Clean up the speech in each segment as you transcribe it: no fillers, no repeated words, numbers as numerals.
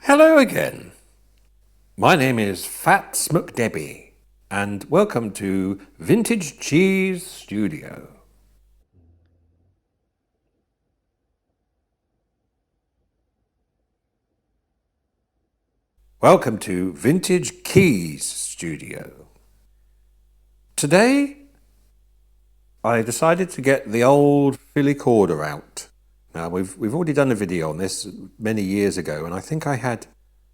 Hello again. My name is Fat Smook-Debbie, and welcome to Vintage Cheese Studio. Welcome to Vintage Keys Studio. Today, I decided to get the old Philicorda out. Now, we've already done a video on this many years ago, and I think I had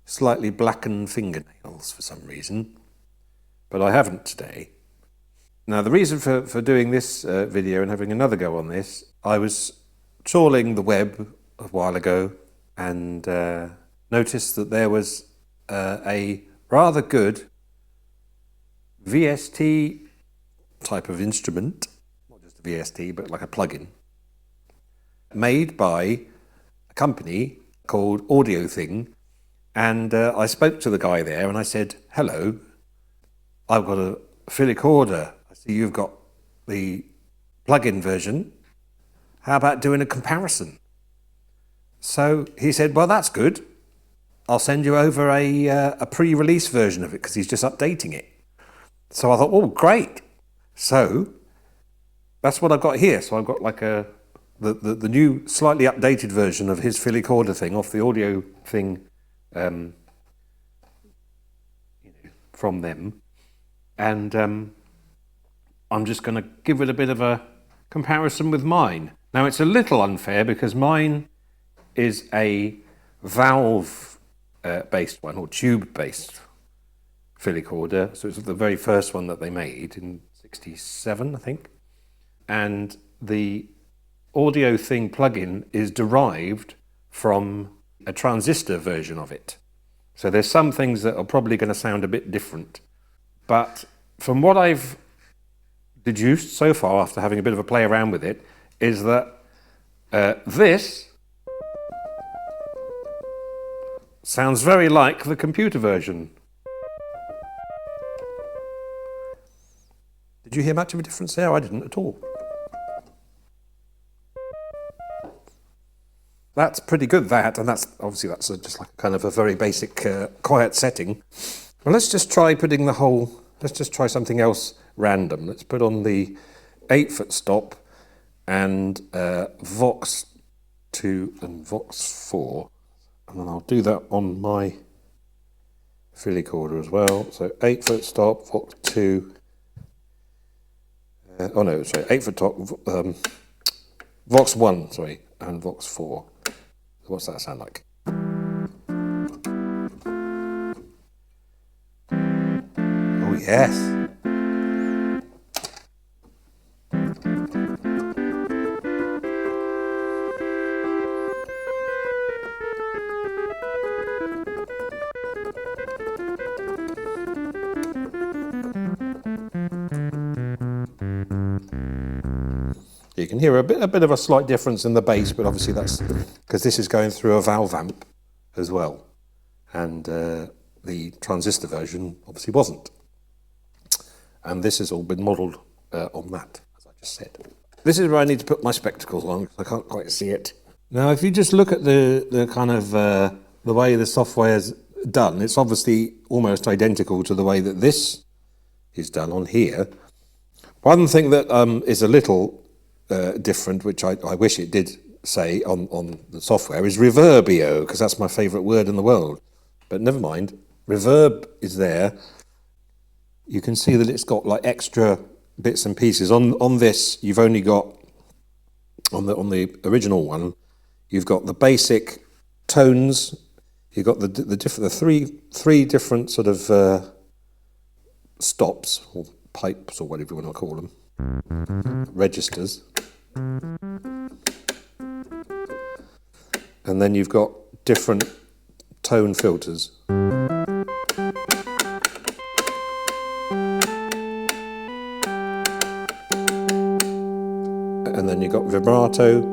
slightly blackened fingernails for some reason, but I haven't today. Now, the reason for doing this video and having another go on this, I was trawling the web a while ago and noticed that there was a rather good VST type of instrument, not just a VST, but like a plugin, made by a company called AudioThing. And I spoke to the guy there and I said, hello, I've got a Philicorda. I see you've got the plug-in version. How about doing a comparison? So he said, well, that's good. I'll send you over a pre-release version of it because he's just updating it. So I thought, oh, great. So that's what I've got here. So I've got like the new, slightly updated version of his Philicorda thing off the AudioThing from them, and I'm just going to give it a bit of a comparison with mine. Now, it's a little unfair because mine is a valve based one, or tube based Philicorda, so it's the very first one that they made in '67, I think, and the AudioThing plugin is derived from a transistor version of it. So there's some things that are probably going to sound a bit different. But from what I've deduced so far, after having a bit of a play around with it, is that this sounds very like the computer version. Did you hear much of a difference there? I didn't at all. That's pretty good, that, and that's obviously just like kind of a very basic quiet setting. Well, let's just try something else random. Let's put on the 8-foot stop and Vox 2 and Vox 4, and then I'll do that on my Philicorda as well. So 8-foot stop, Vox 2, 8-foot top, Vox 1, and Vox 4. What's that sound like? Oh, yes. You can hear a bit of a slight difference in the bass, but obviously that's because this is going through a valve amp as well, and the transistor version obviously wasn't. And this has all been modelled on that, as I just said. This is where I need to put my spectacles on because I can't quite see it. Now, if you just look at the kind of the way the software's done, it's obviously almost identical to the way that this is done on here. One thing that is a little different, which I wish it did say on the software, is Reverbio, because that's my favourite word in the world. But never mind, Reverb is there. You can see that it's got like extra bits and pieces. On this, you've only got, on the original one, you've got the basic tones, you've got the three different sort of stops, or pipes, or whatever you want to call them, registers. And then you've got different tone filters. And then you've got vibrato.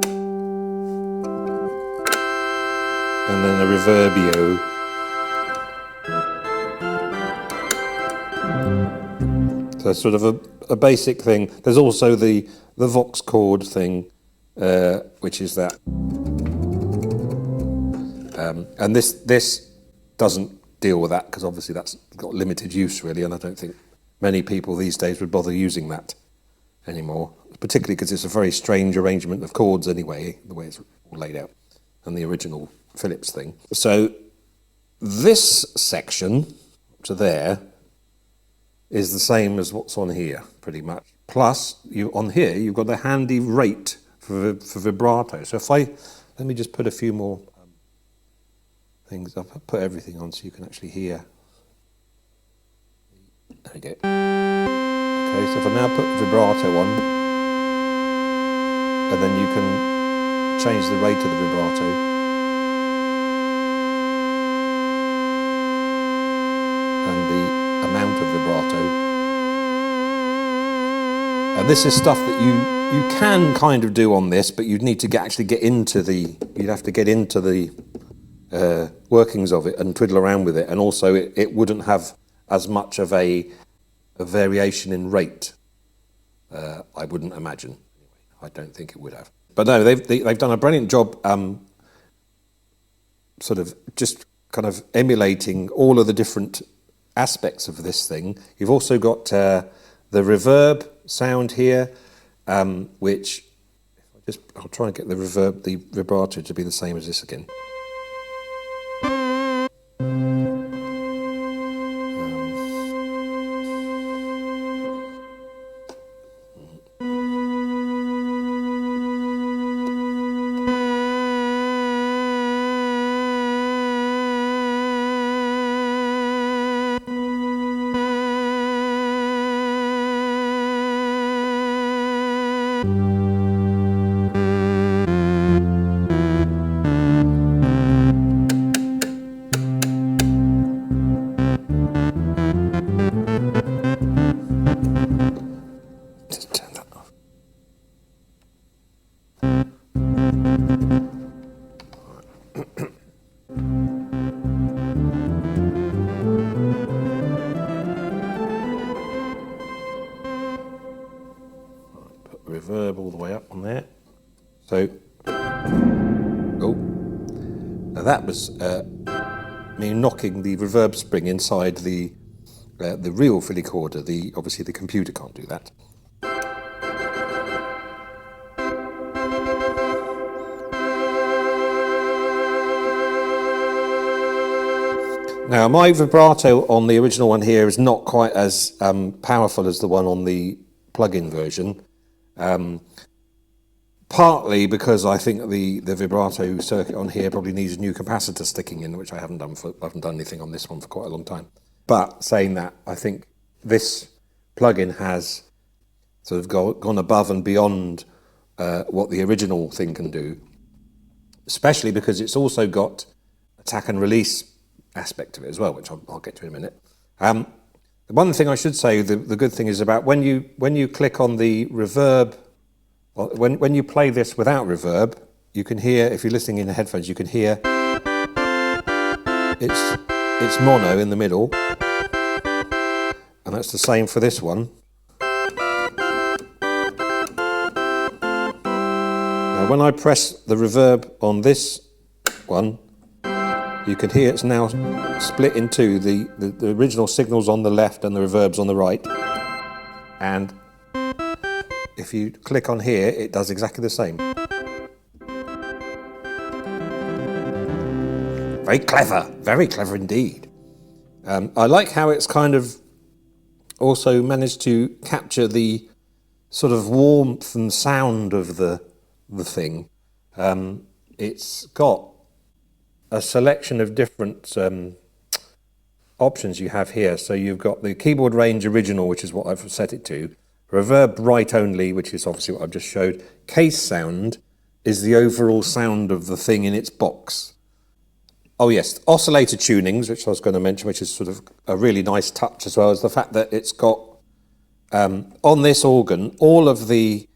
And then a reverbio. So sort of a basic thing. There's also the Vox chord thing, which is that. And this doesn't deal with that because obviously that's got limited use really, and I don't think many people these days would bother using that anymore, particularly because it's a very strange arrangement of chords anyway, the way it's all laid out, and the original Philips thing. So this section to there is the same as what's on here, pretty much. Plus, on here, you've got the handy rate for vibrato. So let me just put a few more things up. I'll put everything on so you can actually hear. There we go. Okay, so if I now put vibrato on, and then you can change the rate of the vibrato. And the amount of vibrato. And this is stuff that you can kind of do on this, but you'd need to actually get into the, you'd have to get into the workings of it and twiddle around with it, and also it wouldn't have as much of a variation in rate. I wouldn't imagine. I don't think it would have. But no, they've done a brilliant job, sort of just kind of emulating all of the different aspects of this thing. You've also got the reverb sound here, which I'll try and get the reverb, the vibrato to be the same as this again. Reverb all the way up on there. So, now that was me knocking the reverb spring inside the real Philicorda. Obviously the computer can't do that. Now my vibrato on the original one here is not quite as powerful as the one on the plug-in version. Partly because I think the vibrato circuit on here probably needs a new capacitor sticking in, which I haven't done anything on this one for quite a long time. But saying that, I think this plug-in has sort of gone above and beyond what the original thing can do, especially because it's also got attack and release aspect of it as well, which I'll get to in a minute. The one thing I should say, the good thing is about when you click on the reverb, when you play this without reverb, you can hear, if you're listening in the headphones, you can hear it's mono in the middle, and that's the same for this one. Now when I press the reverb on this one, you can hear it's now split in two, the original signal's on the left and the reverb's on the right. And if you click on here, it does exactly the same. Very clever indeed. I like how it's kind of also managed to capture the sort of warmth and sound of the thing. It's got a selection of different options you have here. So you've got the keyboard range original, which is what I've set it to. Reverb right only, which is obviously what I've just showed. Case sound is the overall sound of the thing in its box. Oh yes, oscillator tunings, which I was going to mention, which is sort of a really nice touch, as well as the fact that it's got, on this organ, all of the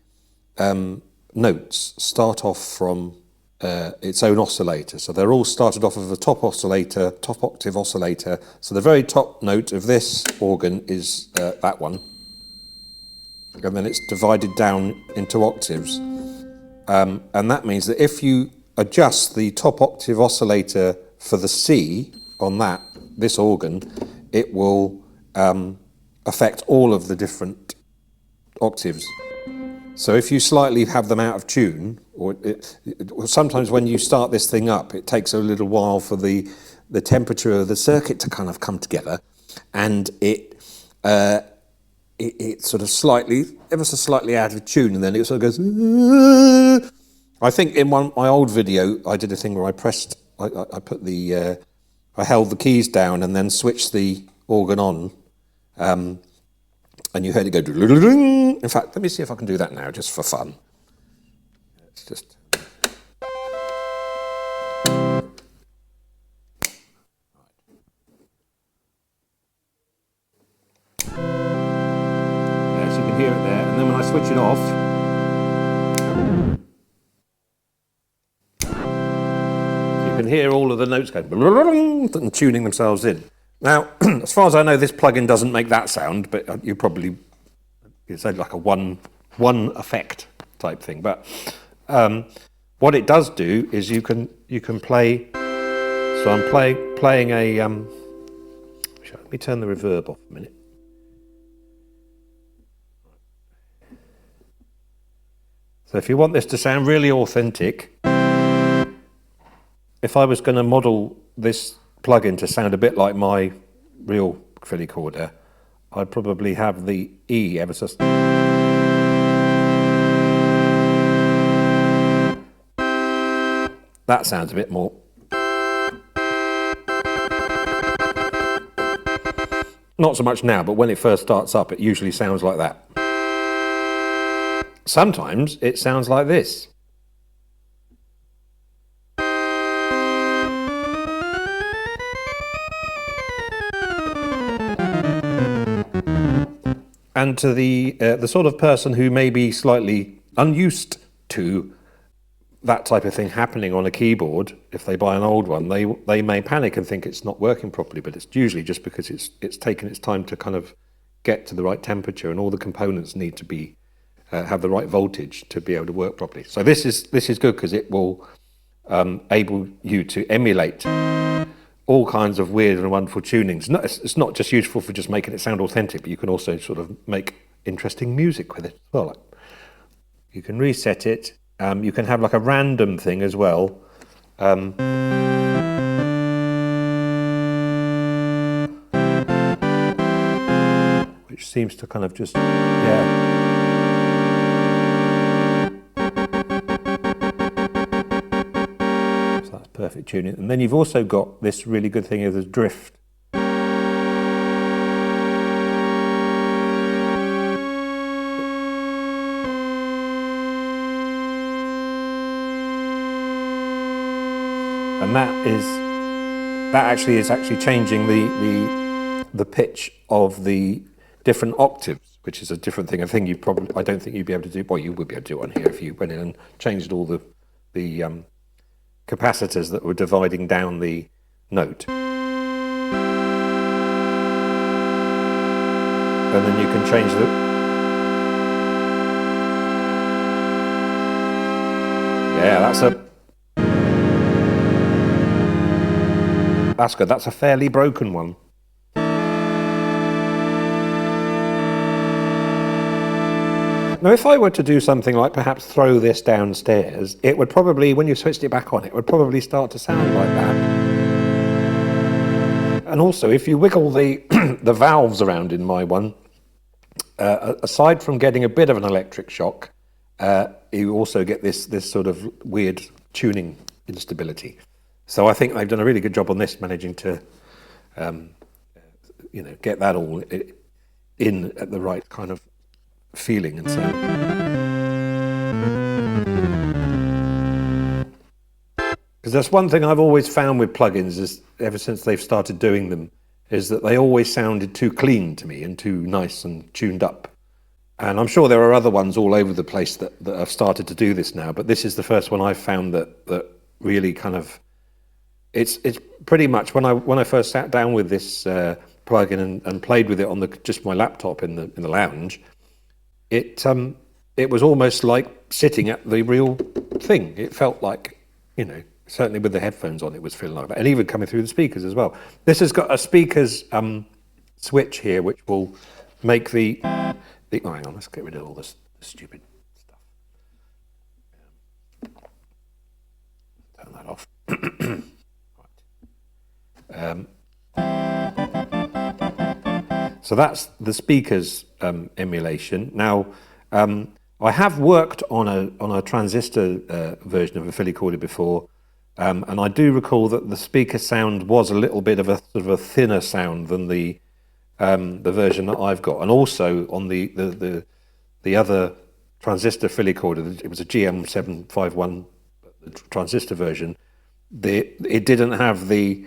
notes start off from its own oscillator. So they're all started off of a top octave oscillator. So the very top note of this organ is that one. And then it's divided down into octaves. And that means that if you adjust the top octave oscillator for the C, on this organ, it will affect all of the different octaves. So if you slightly have them out of tune, or sometimes when you start this thing up, it takes a little while for the temperature of the circuit to kind of come together, and it sort of ever so slightly out of tune, and then it sort of goes. I think in my old video, I did a thing where I put I held the keys down and then switched the organ on, and you heard it go. In fact, let me see if I can do that now, just for fun. It's just. So you can hear it there, and then when I switch it off, so you can hear all of the notes going and tuning themselves in. Now, as far as I know, this plugin doesn't make that sound, but it's like a one effect type thing. But what it does do is you can play. So I'm playing a. Let me turn the reverb off a minute. So if you want this to sound really authentic, if I was going to model this plugin to sound a bit like my real Philicorda, I'd probably have the E ever so. That sounds a bit more. Not so much now, but when it first starts up, it usually sounds like that. Sometimes it sounds like this. And to the sort of person who may be slightly unused to that type of thing happening on a keyboard, if they buy an old one, they may panic and think it's not working properly, but it's usually just because it's taken its time to kind of get to the right temperature, and all the components need to be have the right voltage to be able to work properly. So this is good because it will able you to emulate all kinds of weird and wonderful tunings. It's not just useful for just making it sound authentic, but you can also sort of make interesting music with it as well. You can reset it. You can have like a random thing as well. Which seems to kind of just, yeah. So that's perfect tuning. And then you've also got this really good thing of the drift. And that actually is changing the pitch of the different octaves, which is a different thing. I don't think you'd be able to do. Well, you would be able to do one here if you went in and changed all the capacitors that were dividing down the note, and then you can change the. Yeah, that's good. That's a fairly broken one. Now, if I were to do something like perhaps throw this downstairs, it would probably, when you switched it back on, it would probably start to sound like that. And also, if you wiggle the the valves around in my one, aside from getting a bit of an electric shock, you also get this sort of weird tuning instability. So I think they've done a really good job on this, managing to, get that all in at the right kind of feeling and sound. Because that's one thing I've always found with plugins, is ever since they've started doing them, is that they always sounded too clean to me and too nice and tuned up. And I'm sure there are other ones all over the place that have started to do this now, but this is the first one I've found that really kind of. It's pretty much when I first sat down with this plugin and played with it on just my laptop in the lounge, it was almost like sitting at the real thing. It felt like Certainly with the headphones on, it was feeling like that, and even coming through the speakers as well. This has got a speakers switch here, which will make the oh, hang on, let's get rid of all this stupid stuff. Turn that off. So that's the speakers emulation. Now, I have worked on a transistor version of a Philicorda before, and I do recall that the speaker sound was a little bit of a sort of a thinner sound than the version that I've got, and also on the other transistor Philicorda, it was a GM751 transistor version. It didn't have the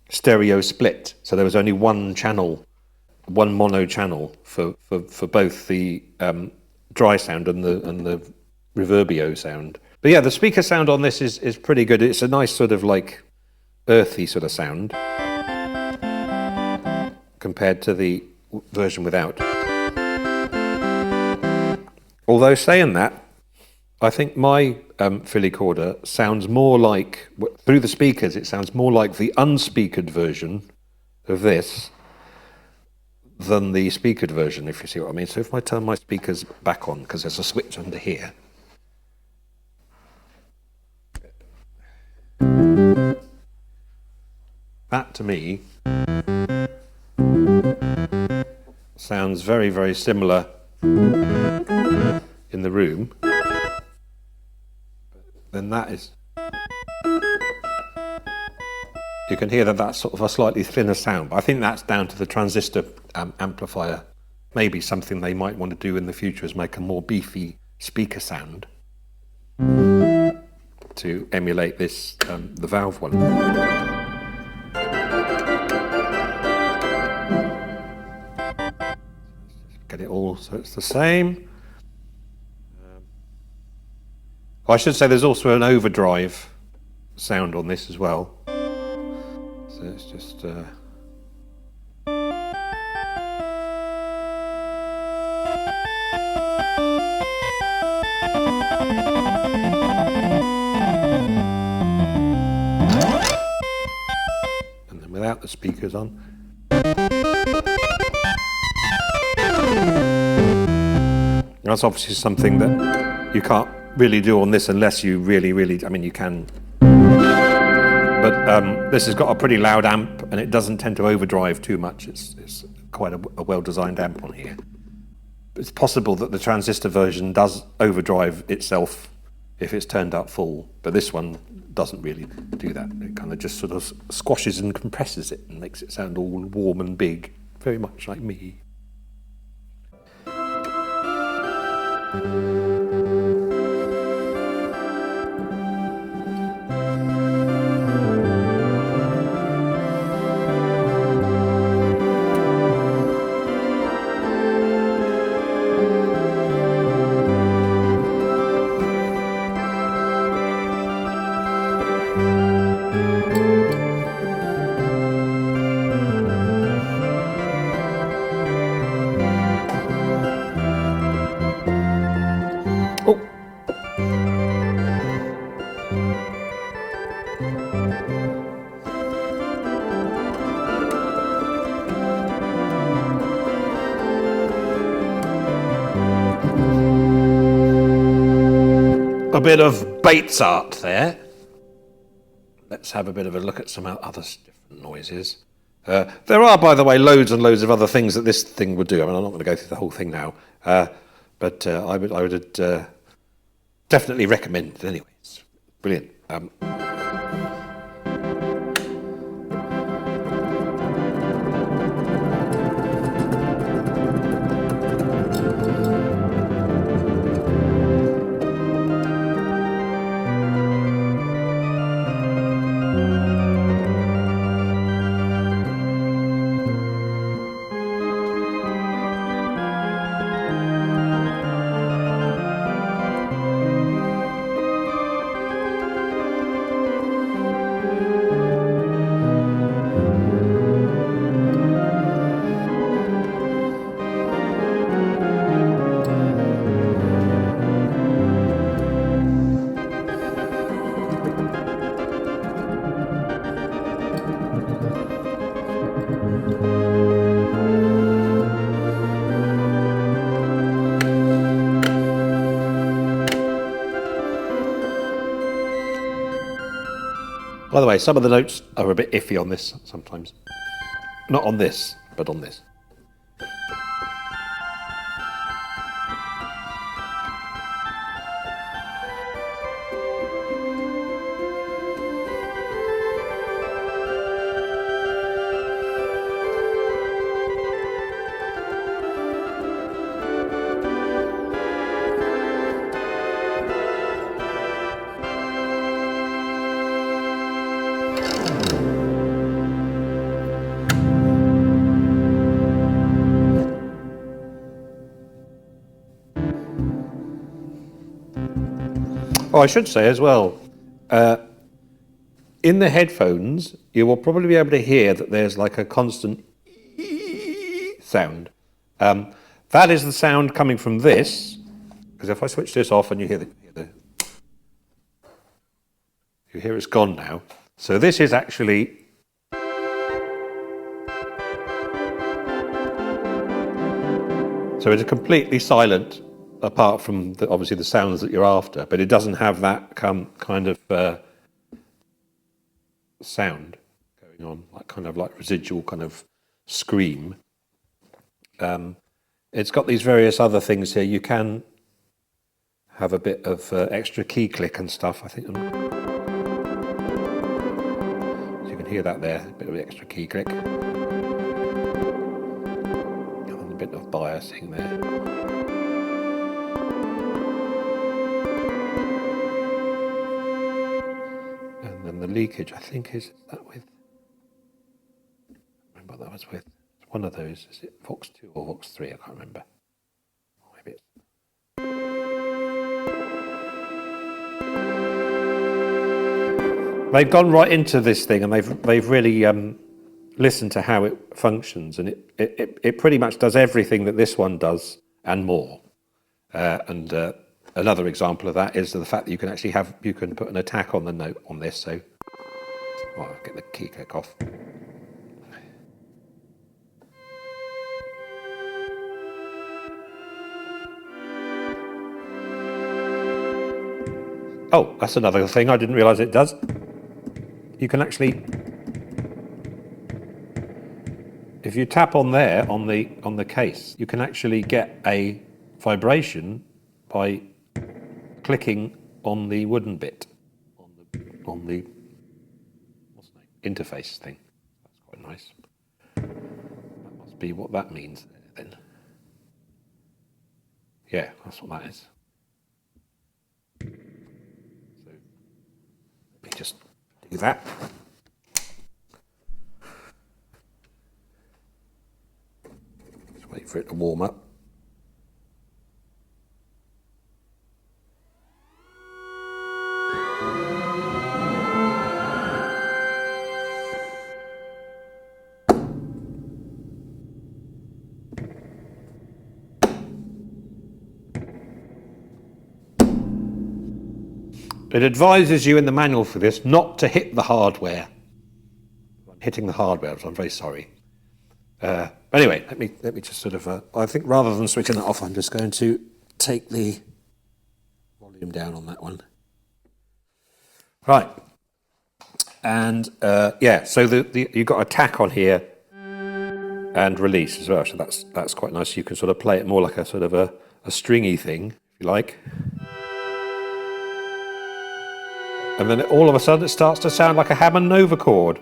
stereo split, so there was only one channel, one mono channel for both the dry sound and the reverbio sound. But yeah, the speaker sound on this is pretty good. It's a nice sort of like earthy sort of sound compared to the version without. Although saying that, I think my Philicorda sounds more like, through the speakers, it sounds more like the unspeakered version of this than the speakered version, if you see what I mean. So if I turn my speakers back on, because there's a switch under here. That, to me, sounds very, very similar in the room. Then that is... You can hear that that's sort of a slightly thinner sound, but I think that's down to the transistor amplifier. Maybe something they might want to do in the future is make a more beefy speaker sound to emulate this, the valve one. Get it all so it's the same. I should say there's also an overdrive sound on this as well. So it's just... And then without the speakers on. That's obviously something that you can't really do on this unless you really, I mean, you can. But this has got a pretty loud amp and it doesn't tend to overdrive too much. It's quite a well-designed amp on here. It's possible that the transistor version does overdrive itself if it's turned up full, but this one doesn't really do that. It kind of just sort of squashes and compresses it and makes it sound all warm and big, very much like me. A bit of Bates art there. Let's have a bit of a look at some other different noises. There are, by the way, loads and loads of other things that this thing would do. I mean, I'm not going to go through the whole thing now, but I would definitely recommend it anyway. It's brilliant. By the way, some of the notes are a bit iffy on this sometimes. Not on this, but on this. Oh, I should say as well, in the headphones, you will probably be able to hear that there's like a constant sound. That is the sound coming from this, because if I switch this off and you hear you hear it's gone now. So this is actually so it's completely silent apart from obviously the sounds that you're after, but it doesn't have that kind of sound going on, like kind of like residual kind of scream. It's got these various other things here. You can have a bit of extra key click and stuff, I think. So you can hear that there, a bit of extra key click. And a bit of biasing there. And then the leakage, I think, is that with, I remember what that was with. It's one of those, is it Vox 2 or Vox 3? I can't remember. Or maybe it's... They've gone right into this thing and they've really listened to how it functions, and it pretty much does everything that this one does and more. Another example of that is the fact that you can actually you can put an attack on the note on this. So, I'll get the key click off. Oh, that's another thing I didn't realise it does. You can actually, if you tap on there on the case, you can actually get a vibration by clicking on the wooden bit on the what's the name? Interface thing. That's quite nice. That must be what that means then. Yeah, that's what that is. So let me just do that. Just wait for it to warm up. It advises you in the manual for this not to hit the hardware. I'm hitting the hardware, so I'm very sorry. Anyway, let me just sort of. I think rather than switching that off, I'm just going to take the volume down on that one. Right, and yeah, so you've got attack on here and release as well. So that's quite nice. You can sort of play it more like a sort of a stringy thing, if you like. And then all of a sudden it starts to sound like a Hammond Nova chord.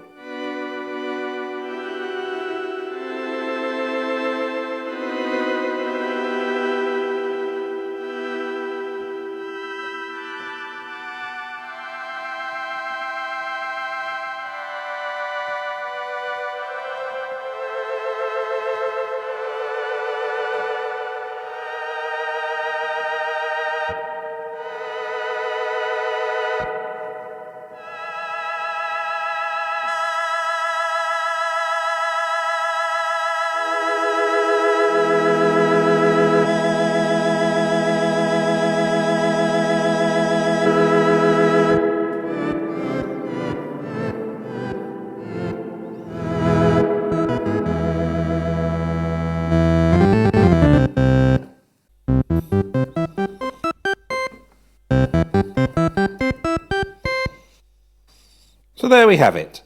So there we have it.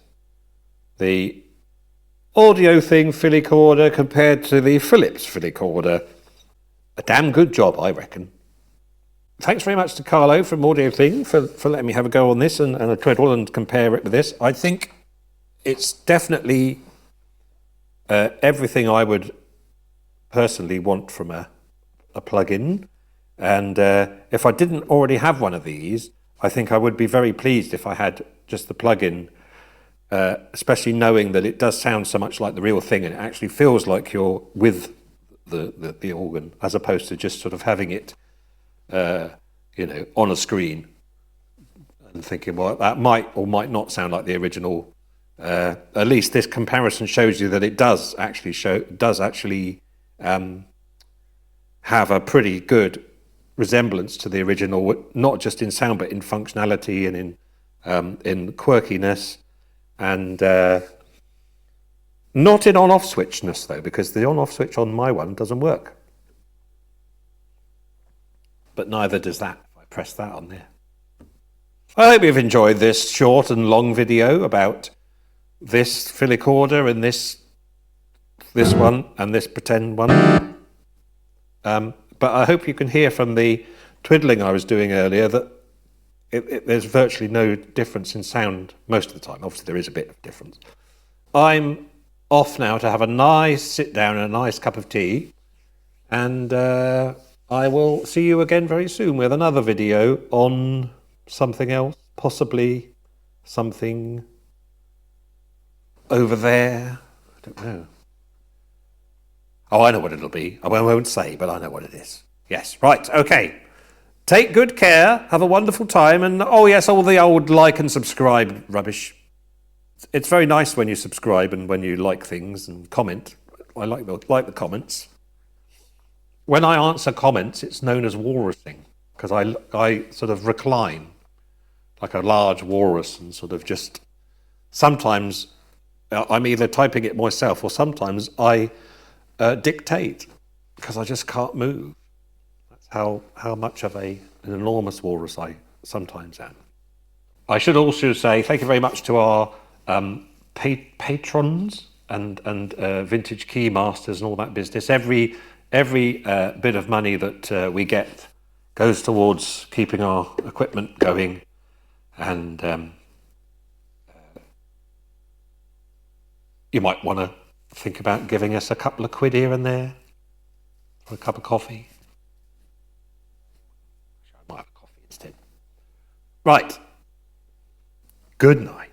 The AudioThing Philicorda compared to the Philips Philicorda. A damn good job, I reckon. Thanks very much to Carlo from AudioThing for letting me have a go on this and a twiddle and compare it with this. I think it's definitely everything I would personally want from a plug-in. And if I didn't already have one of these, I think I would be very pleased if I had just the plug-in, especially knowing that it does sound so much like the real thing and it actually feels like you're with the organ, as opposed to just sort of having it on a screen and thinking, well, that might or might not sound like the original. At least this comparison shows you that it does actually have a pretty good resemblance to the original, not just in sound but in functionality and in quirkiness, and not in on-off switchness though, because the on-off switch on my one doesn't work. But neither does that if I press that on there. I hope you've enjoyed this short and long video about this Philicorda and this one and this pretend one. But I hope you can hear from the twiddling I was doing earlier that there's virtually no difference in sound most of the time. Obviously there is a bit of difference. I'm off now to have a nice sit down and a nice cup of tea, and I will see you again very soon with another video on something else, possibly something over there. I don't know. Oh, I know what it'll be. I won't say, but I know what it is. Yes, right, okay. Take good care, have a wonderful time, and oh yes, all the old like and subscribe rubbish. It's very nice when you subscribe and when you like things and comment. I like the comments. When I answer comments, it's known as walrusing, because I sort of recline like a large walrus and sort of just, sometimes I'm either typing it myself or sometimes I dictate, because I just can't move. That's how much of an enormous walrus I sometimes am. I should also say thank you very much to our patrons and vintage key masters and all that business. Every bit of money that we get goes towards keeping our equipment going, and you might want to think about giving us a couple of quid here and there for a cup of coffee. I might have a coffee instead. Right. Good night.